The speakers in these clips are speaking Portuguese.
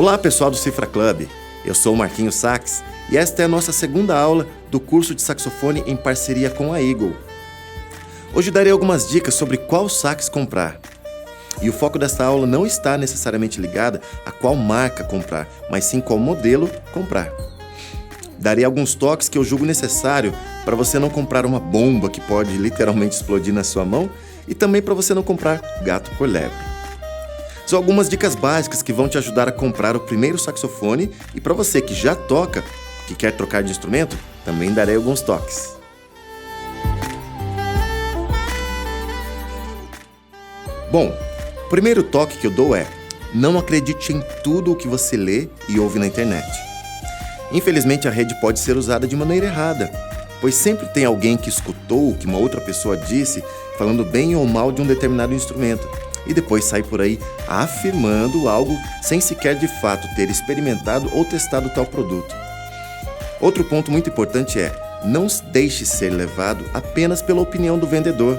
Olá pessoal do Cifra Club, eu sou o Marquinhos Sax e esta é a nossa segunda aula do curso de saxofone em parceria com a Eagle. Hoje darei algumas dicas sobre qual sax comprar. E o foco desta aula não está necessariamente ligado a qual marca comprar, mas sim qual modelo comprar. Darei alguns toques que eu julgo necessário para você não comprar uma bomba que pode literalmente explodir na sua mão e também para você não comprar gato por lebre. São algumas dicas básicas que vão te ajudar a comprar o primeiro saxofone e para você que já toca, que quer trocar de instrumento, também darei alguns toques. Bom, o primeiro toque que eu dou é: não acredite em tudo o que você lê e ouve na internet. Infelizmente, a rede pode ser usada de maneira errada, pois sempre tem alguém que escutou o que uma outra pessoa disse, falando bem ou mal de um determinado instrumento, e depois sai por aí afirmando algo sem sequer de fato ter experimentado ou testado tal produto. Outro ponto muito importante é: não deixe ser levado apenas pela opinião do vendedor.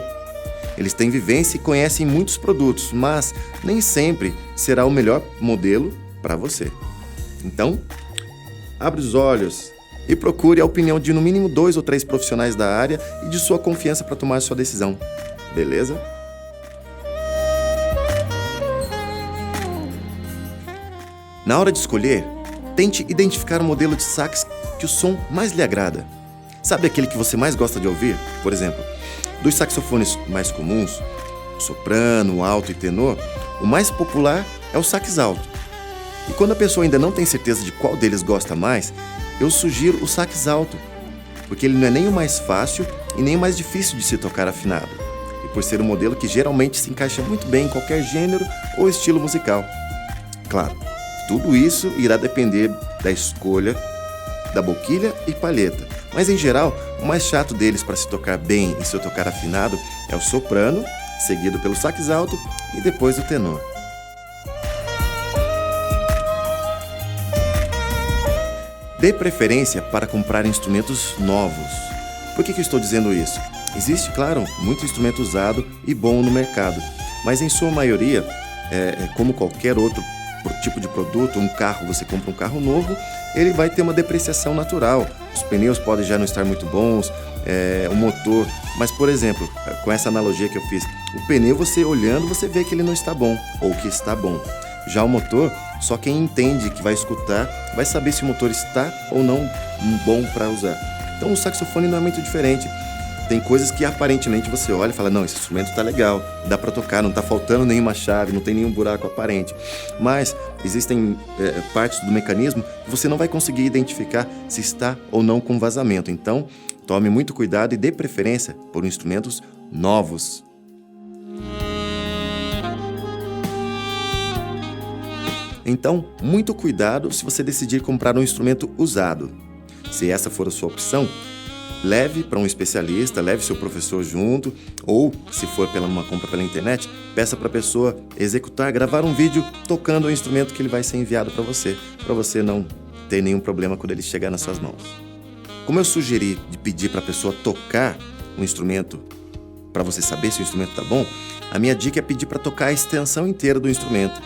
Eles têm vivência e conhecem muitos produtos, mas nem sempre será o melhor modelo para você. Então, abre os olhos e procure a opinião de no mínimo 2 ou 3 profissionais da área e de sua confiança para tomar sua decisão. Beleza? Na hora de escolher, tente identificar o modelo de sax que o som mais lhe agrada. Sabe aquele que você mais gosta de ouvir? Por exemplo, dos saxofones mais comuns, soprano, alto e tenor, o mais popular é o sax alto. E quando a pessoa ainda não tem certeza de qual deles gosta mais, eu sugiro o sax alto, porque ele não é nem o mais fácil e nem o mais difícil de se tocar afinado, e por ser um modelo que geralmente se encaixa muito bem em qualquer gênero ou estilo musical. Claro, tudo isso irá depender da escolha da boquilha e palheta, mas em geral, o mais chato deles para se tocar bem e se tocar afinado é o soprano, seguido pelo sax alto e depois o tenor. Dê preferência para comprar instrumentos novos. Por que eu estou dizendo isso? Existe, claro, muito instrumento usado e bom no mercado, mas em sua maioria, como qualquer outro tipo de produto, um carro, você compra um carro novo, ele vai ter uma depreciação natural. Os pneus podem já não estar muito bons, o motor. Mas, por exemplo, com essa analogia que eu fiz, o pneu, você olhando, você vê que ele não está bom ou que está bom. Já o motor, só quem entende, que vai escutar, vai saber se o motor está ou não bom para usar. Então o saxofone não é muito diferente. Tem coisas que aparentemente você olha e fala: não, esse instrumento tá legal, dá para tocar, não tá faltando nenhuma chave, não tem nenhum buraco aparente. Mas existem partes do mecanismo que você não vai conseguir identificar se está ou não com vazamento. Então, tome muito cuidado e dê preferência por instrumentos novos. Então, muito cuidado se você decidir comprar um instrumento usado. Se essa for a sua opção, leve para um especialista, leve seu professor junto, ou, se for uma compra pela internet, peça para a pessoa executar, gravar um vídeo tocando o instrumento que ele vai ser enviado para você não ter nenhum problema quando ele chegar nas suas mãos. Como eu sugeri de pedir para a pessoa tocar o instrumento para você saber se o instrumento está bom, a minha dica é pedir para tocar a extensão inteira do instrumento,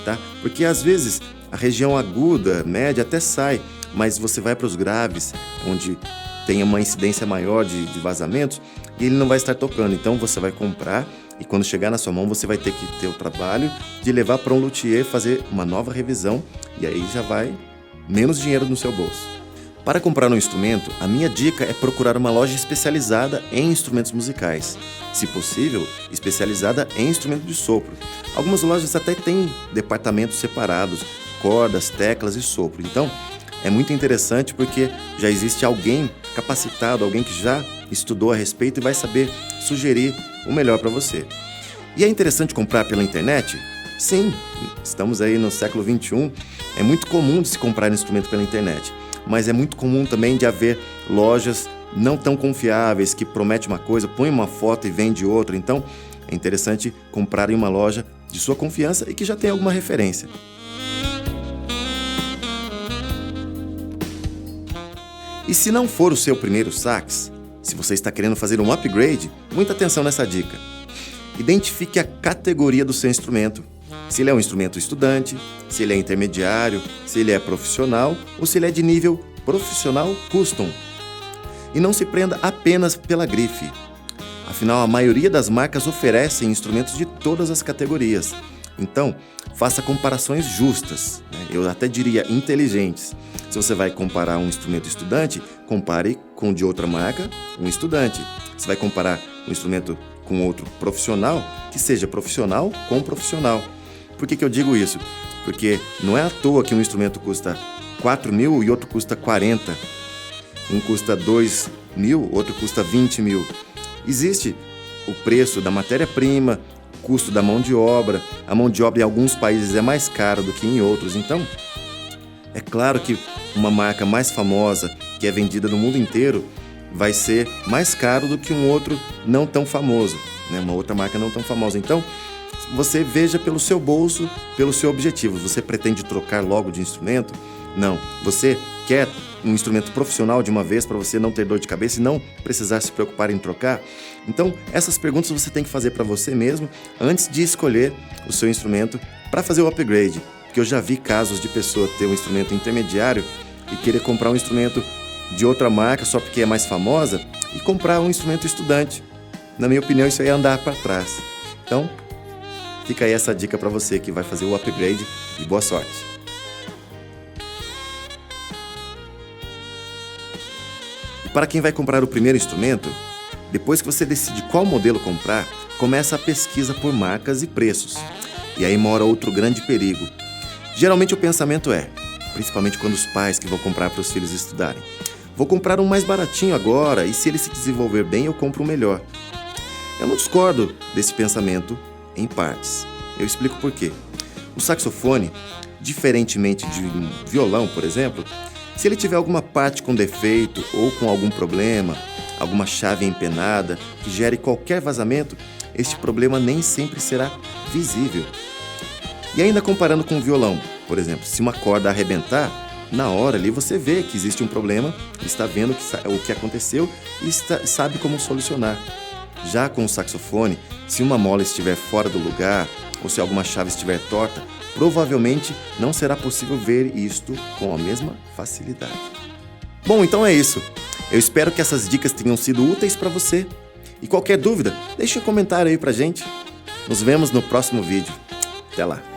tá? Porque às vezes a região aguda, média até sai, mas você vai para os graves, onde tem uma incidência maior de vazamentos, e ele não vai estar tocando. Então você vai comprar e quando chegar na sua mão você vai ter que ter o trabalho de levar para um luthier fazer uma nova revisão, e aí já vai menos dinheiro no seu bolso. Para comprar um instrumento, a minha dica é procurar uma loja especializada em instrumentos musicais. Se possível, especializada em instrumento de sopro. Algumas lojas até têm departamentos separados, cordas, teclas e sopro. Então, é muito interessante porque já existe alguém capacitado, alguém que já estudou a respeito e vai saber sugerir o melhor para você. E é interessante comprar pela internet? Sim, estamos aí no século XXI, é muito comum de se comprar instrumento pela internet, mas é muito comum também de haver lojas não tão confiáveis que prometem uma coisa, põe uma foto e vende outra. Então é interessante comprar em uma loja de sua confiança e que já tem alguma referência. E se não for o seu primeiro sax, se você está querendo fazer um upgrade, muita atenção nessa dica. Identifique a categoria do seu instrumento. se ele é um instrumento estudante, se ele é intermediário, se ele é profissional ou se ele é de nível profissional custom. E não se prenda apenas pela grife. Afinal, a maioria das marcas oferecem instrumentos de todas as categorias. Então, faça comparações justas, né? Eu até diria inteligentes. Se você vai comparar um instrumento estudante, compare com de outra marca um estudante. Se vai comparar um instrumento com outro profissional, que seja profissional com profissional. Por que eu digo isso? Porque não é à toa que um instrumento custa 4 mil e outro custa 40. Um custa 2 mil, outro custa 20 mil. Existe o preço da matéria-prima, custo da mão de obra. A mão de obra em alguns países é mais cara do que em outros. Então, é claro que uma marca mais famosa, que é vendida no mundo inteiro, vai ser mais caro do que um outro não tão famoso, né? Uma outra marca não tão famosa. Então, você veja pelo seu bolso, pelo seu objetivo. Você pretende trocar logo de instrumento? Não. Você quer um instrumento profissional de uma vez para você não ter dor de cabeça e não precisar se preocupar em trocar? Então, essas perguntas você tem que fazer para você mesmo antes de escolher o seu instrumento para fazer o upgrade. Porque eu já vi casos de pessoa ter um instrumento intermediário e querer comprar um instrumento de outra marca só porque é mais famosa e comprar um instrumento estudante. Na minha opinião, isso aí é andar para trás. Então, fica aí essa dica para você que vai fazer o upgrade e boa sorte. E para quem vai comprar o primeiro instrumento, depois que você decide qual modelo comprar, começa a pesquisa por marcas e preços. E aí mora outro grande perigo. Geralmente o pensamento é, principalmente quando os pais que vão comprar para os filhos estudarem, vou comprar um mais baratinho agora e se ele se desenvolver bem eu compro um melhor. Eu não discordo desse pensamento em partes. Eu explico por quê. O saxofone, diferentemente de um violão, por exemplo, se ele tiver alguma parte com defeito ou com algum problema, alguma chave empenada que gere qualquer vazamento, este problema nem sempre será visível. E ainda comparando com o violão, por exemplo, se uma corda arrebentar, na hora ali você vê que existe um problema, está vendo o que aconteceu e sabe como solucionar. Já com o saxofone, se uma mola estiver fora do lugar ou se alguma chave estiver torta, provavelmente não será possível ver isto com a mesma facilidade. Bom, então é isso. Eu espero que essas dicas tenham sido úteis para você. E qualquer dúvida, deixe um comentário aí pra gente. Nos vemos no próximo vídeo. Até lá!